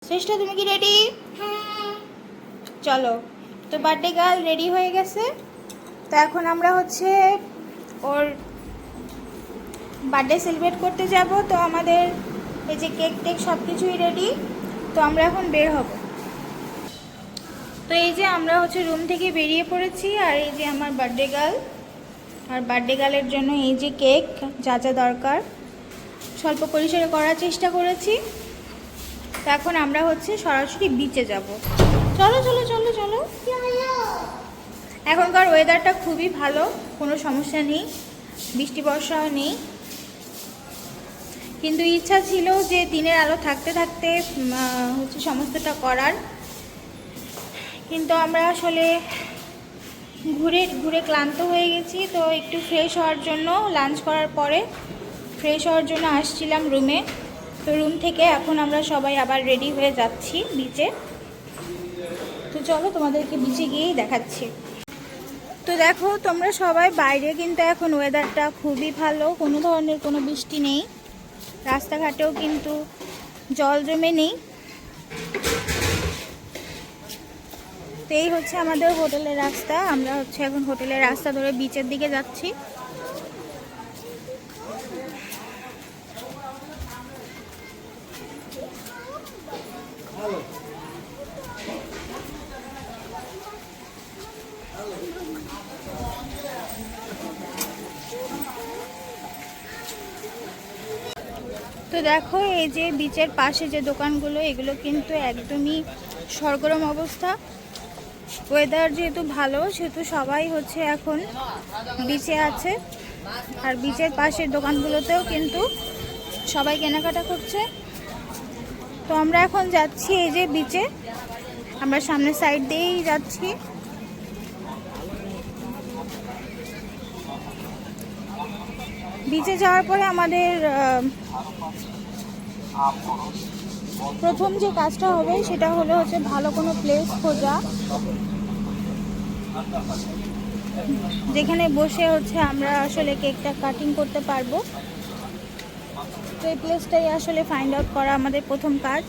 শ্রেষ্ঠ তুমি কি রেডি? চলো, তো বার্থডে গার্ল রেডি হয়ে গেছে। তো এখন আমরা হচ্ছে ওর বার্থডে সেলিব্রেট করতে যাব। তো আমাদের এই যে কেক টেক সব কিছুই রেডি। তো আমরা এখন বের হব। তো এই যে আমরা হচ্ছে রুম থেকে বেরিয়ে পড়েছি। আর এই যে আমার বার্থডে গার্ল, আর বার্থডে গার্লের জন্য এই যে কেক, যা যা দরকার স্বল্প পরিসরে করার চেষ্টা করেছি। তো এখন আমরা হচ্ছে সরাসরি বিচে যাব। চলো চলো চলো চলো। এখনকার ওয়েদারটা খুবই ভালো, কোনো সমস্যা নেই, বৃষ্টি বর্ষাও নেই। কিন্তু ইচ্ছা ছিল যে দিনের আলো থাকতে থাকতে হচ্ছে সমস্তটা করার, কিন্তু আমরা আসলে ঘুরে ঘুরে ক্লান্ত হয়ে গেছি। তো একটু ফ্রেশ হওয়ার জন্য, লাঞ্চ করার পরে ফ্রেশ হওয়ার জন্য আসছিলাম রুমে। তো রুম থেকে এখন আমরা সবাই আবার রেডি হয়ে যাচ্ছি বিচে। তো চলো তোমাদেরকে বিচে গিয়েই দেখাচ্ছি। তো দেখো তোমরা সবাই, বাইরে কিন্তু এখন ওয়েদারটা খুবই ভালো, কোনো ধরনের কোনো বৃষ্টি নেই, রাস্তাঘাটেও কিন্তু জল জমে নেই। তো এই হচ্ছে আমাদের হোটেলের রাস্তা। আমরা হচ্ছে এখন হোটেলের রাস্তা ধরে বিচের দিকে যাচ্ছি। তো দেখো এই যে বিচের পাশে যে দোকানগুলো, এগুলো কিন্তু একদমই সরগরম অবস্থা। ওয়েদার যেহেতু ভালো, সেহেতু সবাই হচ্ছে এখন বিচে আছে। আর বিচের পাশের দোকানগুলোতেও কিন্তু সবাই কেনাকাটা করছে। তো আমরা এখন যাচ্ছি এই যে বিচে, আমরা সামনের সাইড দিয়েই যাচ্ছি। বিচে যাওয়ার পরে আমাদের প্রথম যে কাজটা হবে সেটা হলো হচ্ছে ভালো কোনো প্লেস খোঁজা, যেখানে বসে হচ্ছে আমরা আসলে কেকটা কাটিং করতে পারবো। তো এই প্লেসটাই আসলে ফাইন্ড আউট করা আমাদের প্রথম কাজ।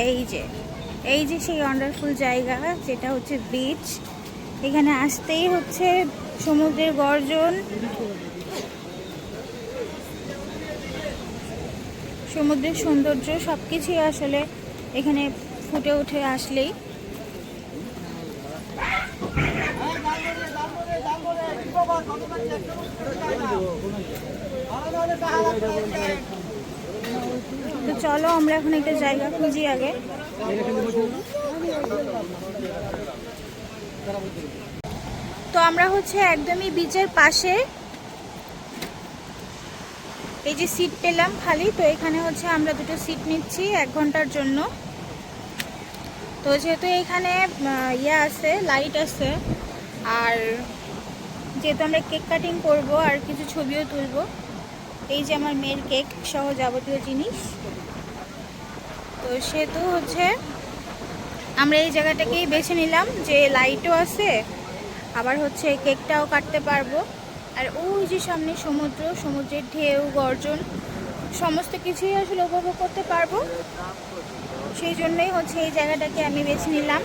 এই যে সেই ওয়ান্ডারফুল জায়গা যেটা হচ্ছে বিচ। এখানে আসতেই হচ্ছে সমুদ্রের গর্জন, সমুদ্রের সৌন্দর্য সব কিছুই আসলে এখানে ফুটে উঠে আসলেই। তো চলো আমরা এখন একটা জায়গা খুঁজি আগে। তো আমরা হচ্ছে একদমই বিচের পাশে এই যে সিট পেলাম খালি। তো এখানে হচ্ছে আমরা দুটো সিট নিচ্ছি 1 ঘন্টার জন্য। তো যেহেতু এখানে ইয়ে আছে, লাইট আছে, আর যেহেতু আমরা কেক কাটিং করব আর কিছু ছবিও তুলব, এই যে আমার মেয়ের কেক সহ যাবতীয় জিনিস, তো সেহেতু হচ্ছে আমরা এই জায়গাটাকেই বেছে নিলাম, যে লাইটও আছে, আবার হচ্ছে কেকটাও কাটতে পারবো। আর ওই যে সামনে সমুদ্র, সমুদ্রের ঢেউ, গর্জন সমস্ত কিছুই আসলে উপভোগ করতে পারবো। সেই জন্যই হচ্ছে এই জায়গাটাকে আমি বেছে নিলাম।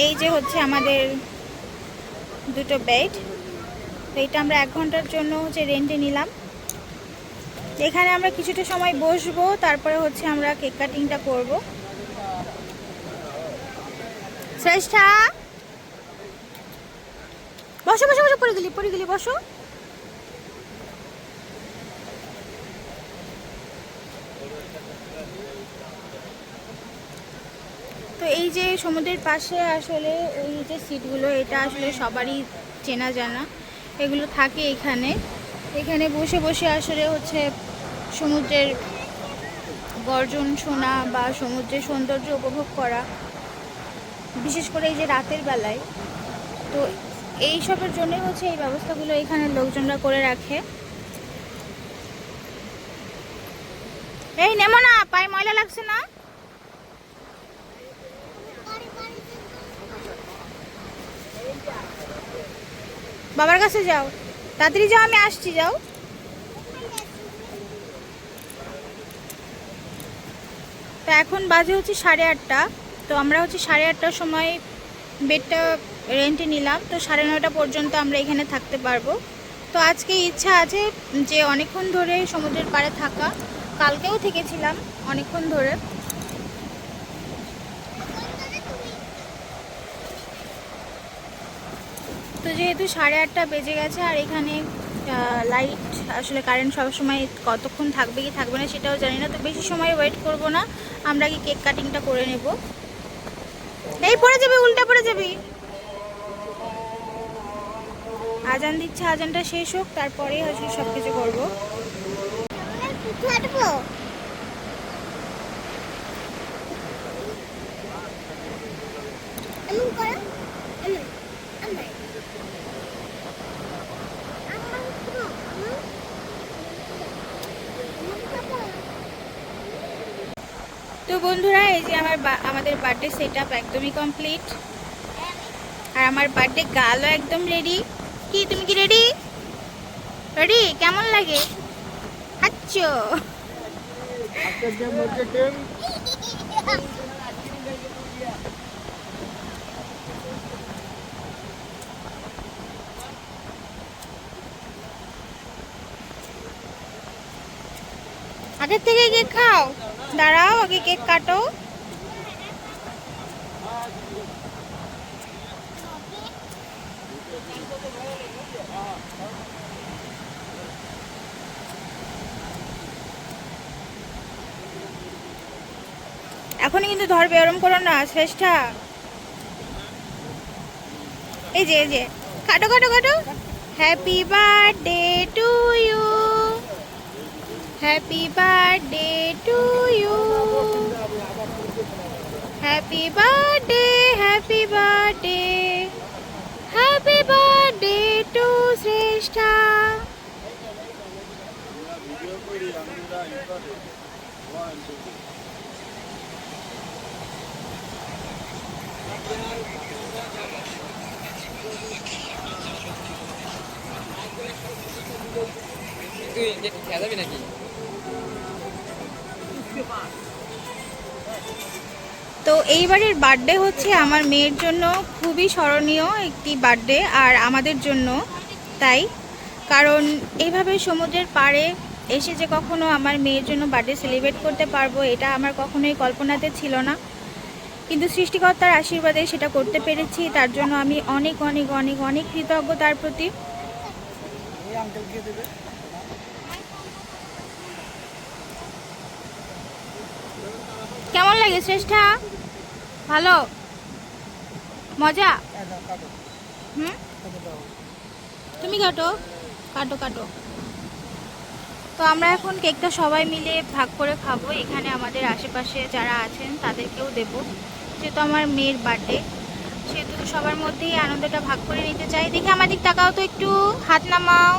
এই যে হচ্ছে আমাদের দুটো বেড। তো এটা আমরা 1 ঘন্টার জন্য হচ্ছে রেন্টে নিলাম। এখানে আমরা কিছুটা সময় বসবো, তারপরে হচ্ছে আমরা কেক কাটিংটা করব। শ্রেষ্ঠা বসো বসো বসো, পড়ে গেলি বসো। তো এই যে সমুদ্রের পাশে আসলে এই যে সিটগুলো, এটা আসলে সবারই চেনা জানা, এগুলো থাকে এখানে। এখানে বসে বসে আসলে হচ্ছে সমুদ্রের গর্জন শোনা বা সমুদ্রের সৌন্দর্য উপভোগ করা, বিশেষ করে এই যে রাতের বেলায়। তো এই সবের জন্য হচ্ছে এই ব্যবস্থাগুলো এখানে লোকজনরা করে রাখে। এই নেমো না, পায়ে ময়লা লাগছে না? বাবার কাছে যাও, তাড়াতাড়ি যাও, আমি আসছি, যাও। তো এখন বাজে হচ্ছে 8:30। তো আমরা হচ্ছে 8:30টার সময় বেডটা রেন্টে নিলাম। তো 9:30 পর্যন্ত আমরা এখানে থাকতে পারবো। তো আজকে ইচ্ছা আছে যে অনেকক্ষণ ধরে সমুদ্রের পাড়ে থাকা। কালকেও থেকেছিলাম অনেকক্ষণ ধরে। তো যেহেতু 8:30 বেজে গেছে আর এখানে লাইট আসলে কারেন্ট সবসময় কতক্ষণ থাকবে কি থাকবে না সেটাও জানি না। তো বেশি সময় ওয়েট করব না, আমরা কি কেক কাটিংটা করে নেব। এই পড়ে যাবি, উল্টা পড়ে যাবি। আজান দিচ্ছে, আজানটা শেষ হোক তারপরেই আসলে সব কিছু করবো। তো বন্ধুরা, এই যে আমাদের বার্থডে সেট আপ একদমই কমপ্লিট। আর আমার বার্থডে গালও একদম রেডি। কি তুমি কি রেডি? রেডি? কেমন লাগে? আচ্ছা, আগের থেকে কেক খাও। দাঁড়াও, আগে কেক কাটো। এখনই কিন্তু ধরবে, ওরম করো না শ্রেষ্ঠা। এই যে এই যে কাটো কাটো কাটো। Happy birthday to you, happy birthday to you, happy birthday, happy birthday, happy birthday to Shreshtha. তো এইবারের বার্থডে হচ্ছে আমার মেয়ের জন্য খুবই স্মরণীয় একটি বার্থডে, আর আমাদের জন্য তাই। কারণ এইভাবে সমুদ্রের পাড়ে এসে যে কখনো আমার মেয়ের জন্য বার্থডে সেলিব্রেট করতে পারবো এটা আমার কখনোই কল্পনাতে ছিল না, কিন্তু সৃষ্টিকর্তার আশীর্বাদে সেটা করতে পেরেছি। তার জন্য আমি অনেক অনেক অনেক অনেক কৃতজ্ঞ তার প্রতি। কেমন লাগে শ্রেষ্ঠা? ভালো? মজা? হুম, তুমি কাটো কাটো কাটো। তো আমরা এখন কেকটা সবাই মিলে ভাগ করে খাবো। এখানে আমাদের আশেপাশে যারা আছেন তাদেরকেও দেব, যেহেতু আমার মেয়ের বার্থডে, সেহেতু সবার মধ্যেই আনন্দটা ভাগ করে নিতে চাই। দেখি আমার দিক তাকাও তো, একটু হাত নামাও,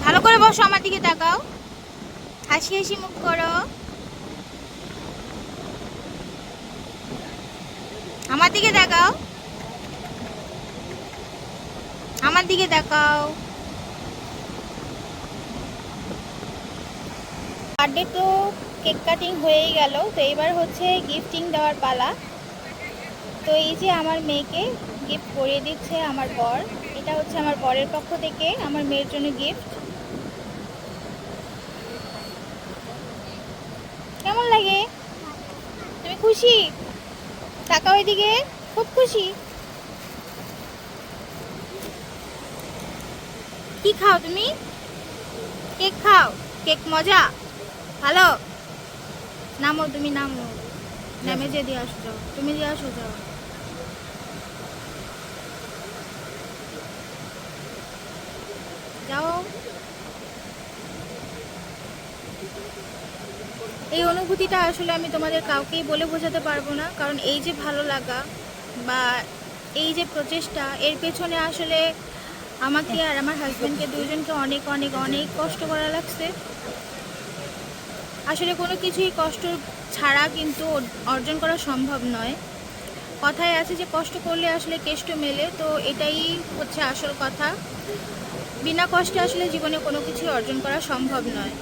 ভালো করে বসো, আমার দিকে তাকাও, হাসি হাসি মুখ করো, আমার দিকে তাকাও, আমার দিকে তাকাও। বার্থডে তো কেক কাটিং হয়েই গেল, তো এবার হচ্ছে গিফটিং দেওয়ার পালা। তো এই যে আমার মেয়েকে গিফট করিয়ে দিচ্ছে আমার বর। এটা হচ্ছে আমার বরের পক্ষ থেকে আমার মেয়ের জন্য গিফট। কেমন লাগে? তুমি খুশি? তাকাও এদিকে, খুব খুশি। কি খাও তুমি? কেক খাও? কেক মজা? ভালো? নামো, তুমি নামো, নামে যে দিয়ে আসো, যাও তুমি, দিয়ে আসো, যাও। যাও। এই অনুভূতিটা আসলে আমি তোমাদের কাউকেই বলে বোঝাতে পারবো না, কারণ এই যে ভালো লাগা বা এই যে প্রচেষ্টা, এর পেছনে আসলে আমাকে আর আমার হাজব্যান্ডকে দুজনকে অনেক অনেক অনেক কষ্ট করা লাগছে। আসলে কোনো কিছুই কষ্ট ছাড়া কিন্তু অর্জন করা সম্ভব নয়। কথায় আছে যে কষ্ট করলে আসলে কেষ্ট মেলে, তো এটাই হচ্ছে আসল কথা। বিনা কষ্টে আসলে জীবনে কোনো কিছু অর্জন করা সম্ভব নয়।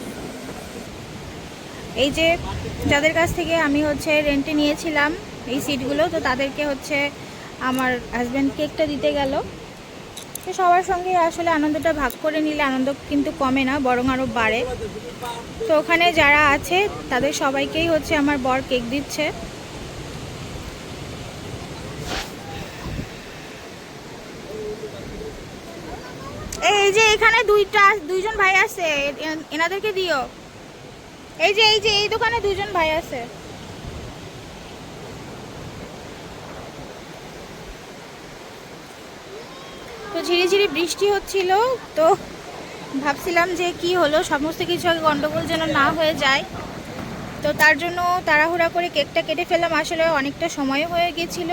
এই যে যাদের কাছ থেকে আমি হচ্ছে রেন্টে নিয়েছিলাম এই সিটগুলো, তো তাদেরকে হচ্ছে আমার হাজব্যান্ড কেকটা দিতে গেল। তো সবার সঙ্গে আসলে আনন্দটা ভাগ করে নিলে আনন্দ কিন্তু কমে না, বরং আরও বাড়ে। তো ওখানে যারা আছে তাদের সবাইকেই হচ্ছে আমার বর কেক দিচ্ছে। এই যে এখানে দুইজন ভাই আছে, এনাদেরকে দিও। এই যে এই দোকানে দুজন ভাই আছে। তো ঝিরিঝিরি বৃষ্টি হচ্ছিল, তো ভাবছিলাম যে কি হলো, সমস্ত কিছু গন্ডগোল যেন না হয়ে যায়। তো তার জন্য তাড়াহুড়া করে কেকটা কেটে ফেললাম। আসলে অনেকটা সময় হয়ে গিয়েছিল,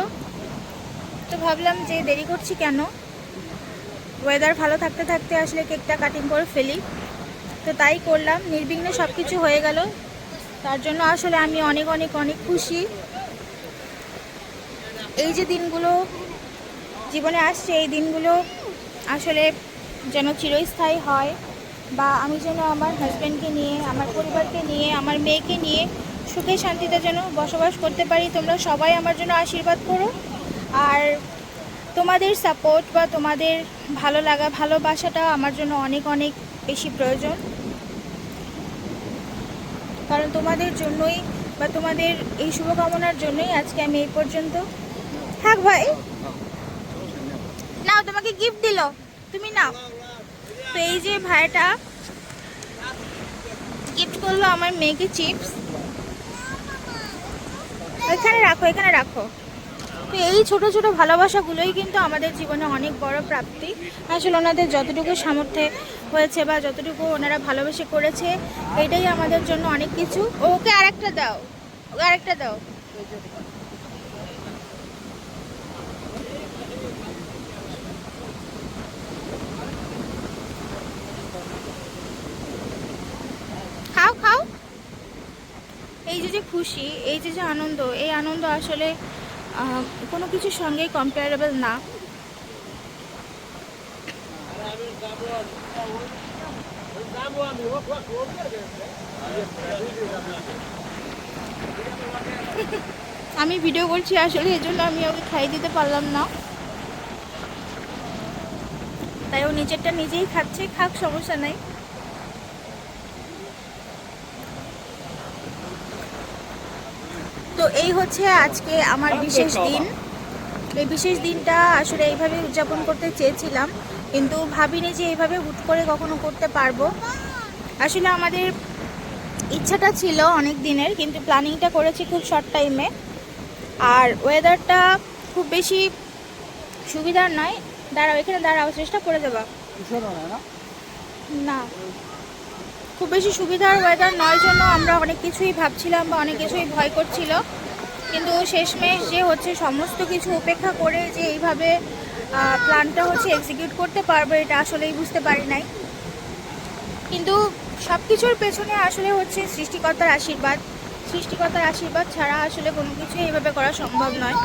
তো ভাবলাম যে দেরি করছি কেন, ওয়েদার ভালো থাকতে থাকতে আসলে কেকটা কাটিং করে ফেলি। তো তাই করলাম, নির্বিঘ্নে সব কিছু হয়ে গেল। তার জন্য আসলে আমি অনেক অনেক অনেক খুশি। এই যে দিনগুলো জীবনে আসছে, এই দিনগুলো আসলে যেন চিরস্থায়ী হয়, বা আমি যেন আমার হাজব্যান্ডকে নিয়ে, আমার পরিবারকে নিয়ে, আমার মেয়েকে নিয়ে সুখে শান্তিতে যেন বসবাস করতে পারি। তোমরা সবাই আমার জন্য আশীর্বাদ করো। আর তোমাদের সাপোর্ট বা তোমাদের ভালো লাগা, ভালোবাসাটা আমার জন্য অনেক অনেক বেশি প্রয়োজন। কারণ তোমাদের জন্যই বা তোমাদের এই শুভকামনার জন্যই আজকে আমি এই পর্যন্ত। থাক ভাই, নাও, তোমাকে গিফট দিল, তুমি নাও। তো এই যে ভাইটা গিফট করলো আমার মেয়েকে চিপস। এখানে রাখো, এখানে রাখো। তো এই ছোট ছোট ভালোবাসাগুলোই কিন্তু আমাদের জীবনে অনেক বড় প্রাপ্তি। আসলে ওনাদের যতটুকু সামর্থ্যে হয়েছে বা যতটুকু ওনারা ভালোবেসে করেছে, এটাই আমাদের জন্য অনেক কিছু। ওকে আরেকটা দাও, ওকে আরেকটা দাও। খাও খাও। এই যে খুশি, এই যে আনন্দ, এই আনন্দ আসলে কোনো কিছুর সঙ্গেই কম্পারেবল না। আমি ভিডিও করছি আসলে, এই জন্য আমি ওকে খাইয়ে দিতে পারলাম না, তাই ও নিজেরটা নিজেই খাচ্ছে। খাক, সমস্যা নাই। তো এই হচ্ছে আজকে আমার বিশেষ দিন। এই বিশেষ দিনটা আসলে এইভাবে উদযাপন করতে চেয়েছিলাম, কিন্তু ভাবিনি যে এইভাবে হুট করে কখনো করতে পারবো। আসলে আমাদের ইচ্ছাটা ছিল অনেক দিনের, কিন্তু প্ল্যানিংটা করেছি খুব শর্ট টাইমে। আর ওয়েদারটা খুব বেশি সুবিধার নয়। দাঁড়াও, এখানে দাঁড়াও, চেষ্টা করে দেবা না। খুব বেশি সুবিধার ওয়েদার নয় জন্য আমরা অনেক কিছুই ভাবছিলাম বা অনেক কিছুই ভয় করছিল, কিন্তু শেষমেশ যে হচ্ছে সমস্ত কিছু উপেক্ষা করে যে এইভাবে প্ল্যানটা হচ্ছে এক্সিকিউট করতে পারবো, এটা আসলেই বুঝতে পারি নাই। কিন্তু সব কিছুর পেছনে আসলে হচ্ছে সৃষ্টিকর্তার আশীর্বাদ। সৃষ্টিকর্তার আশীর্বাদ ছাড়া আসলে কোনো কিছু এইভাবে করা সম্ভব নয়।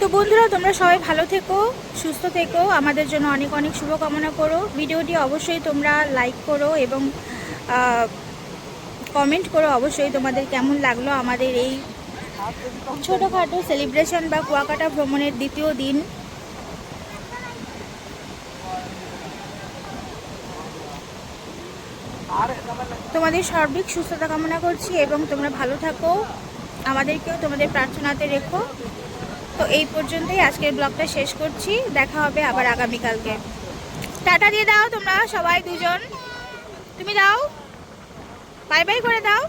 তো বন্ধুরা, তোমরা সবাই ভালো থেকো, সুস্থ থেকো, আমাদের জন্য অনেক অনেক শুভকামনা করো। ভিডিওটি অবশ্যই তোমরা লাইক করো এবং কমেন্ট করো অবশ্যই তোমাদের কেমন লাগলো আমাদের এই ছোটোখাটো সেলিব্রেশন বা কুয়াকাটা ভ্রমণের দ্বিতীয় দিন। তোমাদের সার্বিক সুস্থতা কামনা করছি এবং তোমরা ভালো থাকো, আমাদেরকেও তোমাদের প্রার্থনাতে রেখো। তো এই পর্যন্তই আজকের ব্লগটা শেষ করছি, দেখা হবে আবার আগামীকালকে। টাটা দিয়ে দাও তোমরা সবাই, দুজন তুমি দাও, বাই বাই করে দাও।